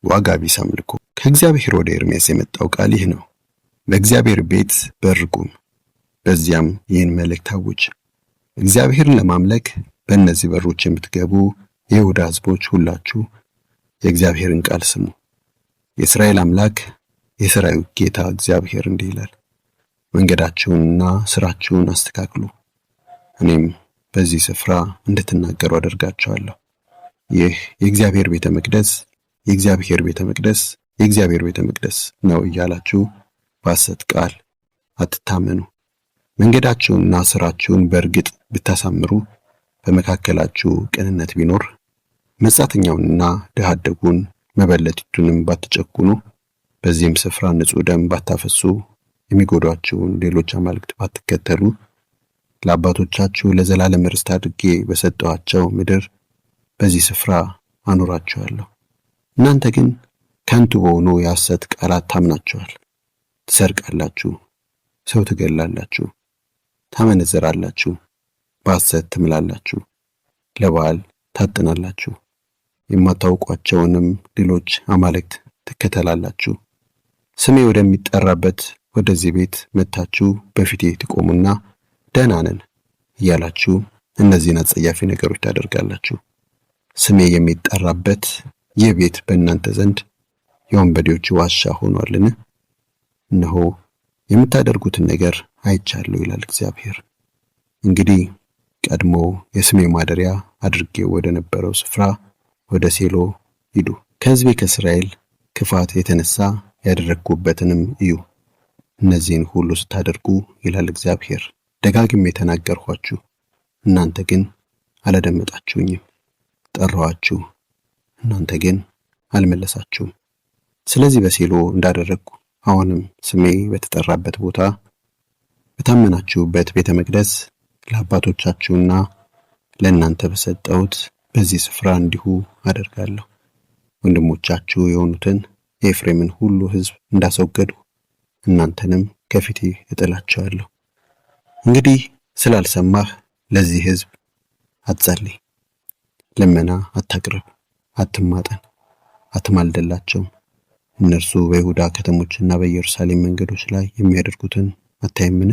ዋጋ ቢስ አምልኮ። ከእግዚአብሔር ወደ ኤርምያስ የመጣው ቃል ይህ ነው። በእግዚአብሔር ቤት በር ቁም፣ በዚያም ይህን መልእክት አውጅ። እግዚአብሔርን ለማምለክ በእነዚህ በሮች የምትገቡ የይሁዳ ሕዝቦች ሁላችሁ የእግዚአብሔርን ቃል ስሙ። የእስራኤል አምላክ የሠራዊት ጌታ እግዚአብሔር እንዲህ ይላል፣ መንገዳችሁንና ሥራችሁን አስተካክሉ፣ እኔም በዚህ ስፍራ እንድትናገሩ አደርጋችኋለሁ። ይህ የእግዚአብሔር ቤተ መቅደስ፣ የእግዚአብሔር ቤተ መቅደስ፣ የእግዚአብሔር ቤተ መቅደስ ነው እያላችሁ በሐሰት ቃል አትታመኑ። መንገዳችሁንና ሥራችሁን በእርግጥ ብታሳምሩ፣ በመካከላችሁ ቅንነት ቢኖር፣ መጻተኛውንና ድሃ አደጉን መበለቲቱንም ባትጨቁኑ፣ በዚህም ስፍራ ንጹሕ ደም ባታፈሱ፣ የሚጎዷችሁን ሌሎች አማልክት ባትከተሉ፣ ለአባቶቻችሁ ለዘላለም ርስት አድርጌ በሰጠኋቸው ምድር በዚህ ስፍራ አኖራችኋለሁ። እናንተ ግን ከንቱ በሆኑ የሐሰት ቃላት ታምናችኋል። ትሰርቃላችሁ፣ ሰው ትገላላችሁ፣ ታመነዝራላችሁ፣ በሐሰት ትምላላችሁ፣ ለበዓል ታጥናላችሁ፣ የማታውቋቸውንም ሌሎች አማልክት ትከተላላችሁ። ስሜ ወደሚጠራበት ወደዚህ ቤት መጥታችሁ በፊቴ ትቆሙና ደህና ነን እያላችሁ እነዚህን አጸያፊ ነገሮች ታደርጋላችሁ። ስሜ የሚጠራበት ይህ ቤት በእናንተ ዘንድ የወንበዴዎች ዋሻ ሆኗልን? እነሆ የምታደርጉትን ነገር አይቻለሁ ይላል እግዚአብሔር። እንግዲህ ቀድሞ የስሜ ማደሪያ አድርጌው ወደ ነበረው ስፍራ ወደ ሴሎ ሂዱ። ከሕዝቤ ከእስራኤል ክፋት የተነሳ ያደረግኩበትንም እዩ። እነዚህን ሁሉ ስታደርጉ ይላል እግዚአብሔር፣ ደጋግሜ ተናገርኋችሁ፣ እናንተ ግን አላደመጣችሁኝም። ጠራኋችሁ፣ እናንተ ግን አልመለሳችሁም። ስለዚህ በሴሎ እንዳደረግኩ አሁንም ስሜ በተጠራበት ቦታ በታመናችሁበት ቤተ መቅደስ ለአባቶቻችሁና ለእናንተ በሰጠሁት በዚህ ስፍራ እንዲሁ አደርጋለሁ። ወንድሞቻችሁ የሆኑትን የኤፍሬምን ሁሉ ሕዝብ እንዳስወገዱ እናንተንም ከፊቴ እጥላቸዋለሁ። እንግዲህ ስላልሰማህ ለዚህ ሕዝብ አትጸልይ፣ ልመና አታቅርብ፣ አትማጠን፣ አትማልደላቸውም። እነርሱ በይሁዳ ከተሞችና በኢየሩሳሌም መንገዶች ላይ የሚያደርጉትን አታይምን?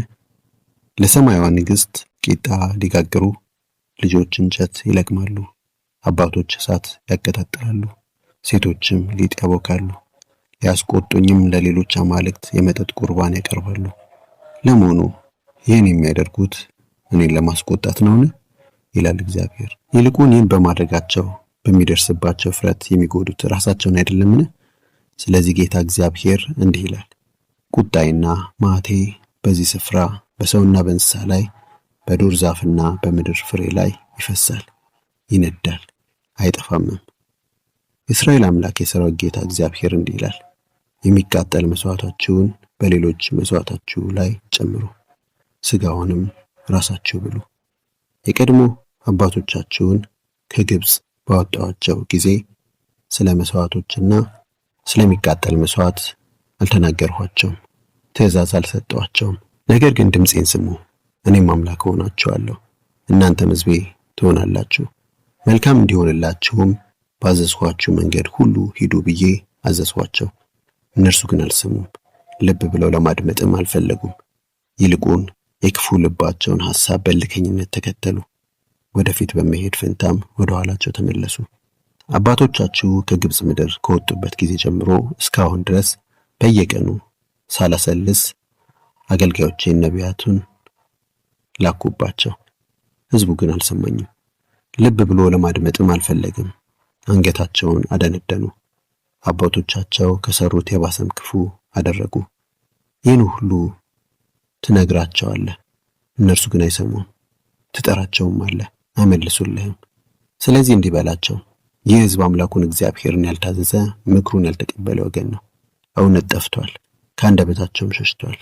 ለሰማያዋ ንግሥት ቂጣ ሊጋግሩ ልጆች እንጨት ይለቅማሉ፣ አባቶች እሳት ያቀጣጥላሉ፣ ሴቶችም ሊጥ ያቦካሉ፣ ሊያስቆጡኝም ለሌሎች አማልክት የመጠጥ ቁርባን ያቀርባሉ። ለመሆኑ ይህን የሚያደርጉት እኔን ለማስቆጣት ነውን? ይላል እግዚአብሔር። ይልቁን ይህን በማድረጋቸው በሚደርስባቸው ፍረት የሚጎዱት ራሳቸውን አይደለምን? ስለዚህ ጌታ እግዚአብሔር እንዲህ ይላል፣ ቁጣዬና መዓቴ በዚህ ስፍራ በሰውና በእንስሳ ላይ በዱር ዛፍና በምድር ፍሬ ላይ ይፈሳል፣ ይነዳል፣ አይጠፋምም። የእስራኤል አምላክ የሠራዊት ጌታ እግዚአብሔር እንዲህ ይላል፣ የሚቃጠል መስዋዕታችሁን በሌሎች መስዋዕታችሁ ላይ ጨምሩ፣ ሥጋውንም ራሳችሁ ብሉ። የቀድሞ አባቶቻችሁን ከግብፅ ባወጣኋቸው ጊዜ ስለ መስዋዕቶችና ስለሚቃጠል መስዋዕት አልተናገርኋቸውም፣ ትእዛዝ አልሰጠኋቸውም። ነገር ግን ድምፄን ስሙ፣ እኔም አምላክ ሆናችኋለሁ፣ እናንተም ሕዝቤ ትሆናላችሁ። መልካም እንዲሆንላችሁም ባዘዝኋችሁ መንገድ ሁሉ ሂዱ ብዬ አዘዝኋቸው። እነርሱ ግን አልሰሙም፣ ልብ ብለው ለማድመጥም አልፈለጉም። ይልቁን የክፉ ልባቸውን ሐሳብ በእልከኝነት ተከተሉ፣ ወደፊት በመሄድ ፈንታም ወደ ኋላቸው ተመለሱ። አባቶቻችሁ ከግብፅ ምድር ከወጡበት ጊዜ ጀምሮ እስካሁን ድረስ በየቀኑ ሳላሰልስ አገልጋዮቼን ነቢያቱን ላኩባቸው። ሕዝቡ ግን አልሰማኝም፣ ልብ ብሎ ለማድመጥም አልፈለግም። አንገታቸውን አደነደኑ፣ አባቶቻቸው ከሰሩት የባሰም ክፉ አደረጉ። ይህን ሁሉ ትነግራቸዋለህ፣ እነርሱ ግን አይሰሙም። ትጠራቸውም አለ፣ አይመልሱልህም። ስለዚህ እንዲህ በላቸው፣ ይህ ሕዝብ አምላኩን እግዚአብሔርን ያልታዘዘ ምክሩን ያልተቀበለ ወገን ነው። እውነት ጠፍቷል፣ ከአንደበታቸውም ሸሽቷል።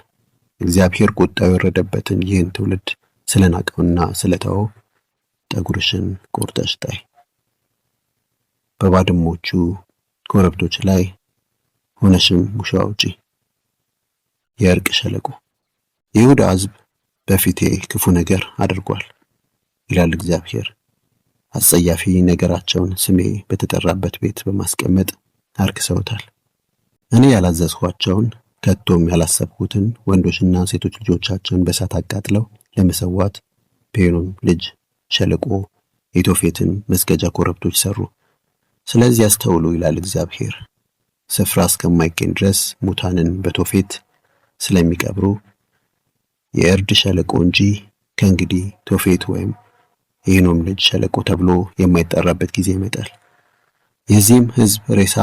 እግዚአብሔር ቁጣው የወረደበትን ይህን ትውልድ ስለናቀውና ስለተወው ጠጉርሽን ቆርጠሽ ጣይ፣ በባድሞቹ ኮረብቶች ላይ ሆነሽም ሙሾ አውጪ። የእርቅ ሸለቆ። የይሁዳ ሕዝብ በፊቴ ክፉ ነገር አድርጓል ይላል እግዚአብሔር። አጸያፊ ነገራቸውን ስሜ በተጠራበት ቤት በማስቀመጥ አርክሰውታል። እኔ ያላዘዝኋቸውን ከቶም ያላሰብኩትን ወንዶችና ሴቶች ልጆቻቸውን በእሳት አቃጥለው ለመሰዋት በሄኖም ልጅ ሸለቆ የቶፌትን መስገጃ ኮረብቶች ሰሩ። ስለዚህ አስተውሉ ይላል እግዚአብሔር፣ ስፍራ እስከማይገኝ ድረስ ሙታንን በቶፌት ስለሚቀብሩ የእርድ ሸለቆ እንጂ ከእንግዲህ ቶፌት ወይም የሄኖም ልጅ ሸለቆ ተብሎ የማይጠራበት ጊዜ ይመጣል። የዚህም ሕዝብ ሬሳ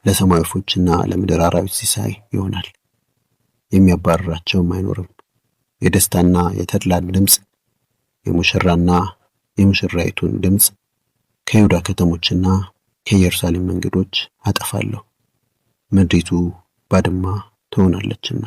ለሰማይ ወፎችና ለምድር አራዊት ሲሳይ ይሆናል። የሚያባርራቸውም አይኖርም። የደስታና የተድላን ድምፅ፣ የሙሽራና የሙሽራይቱን ድምፅ ከይሁዳ ከተሞችና ከኢየሩሳሌም መንገዶች አጠፋለሁ፣ ምድሪቱ ባድማ ትሆናለችና።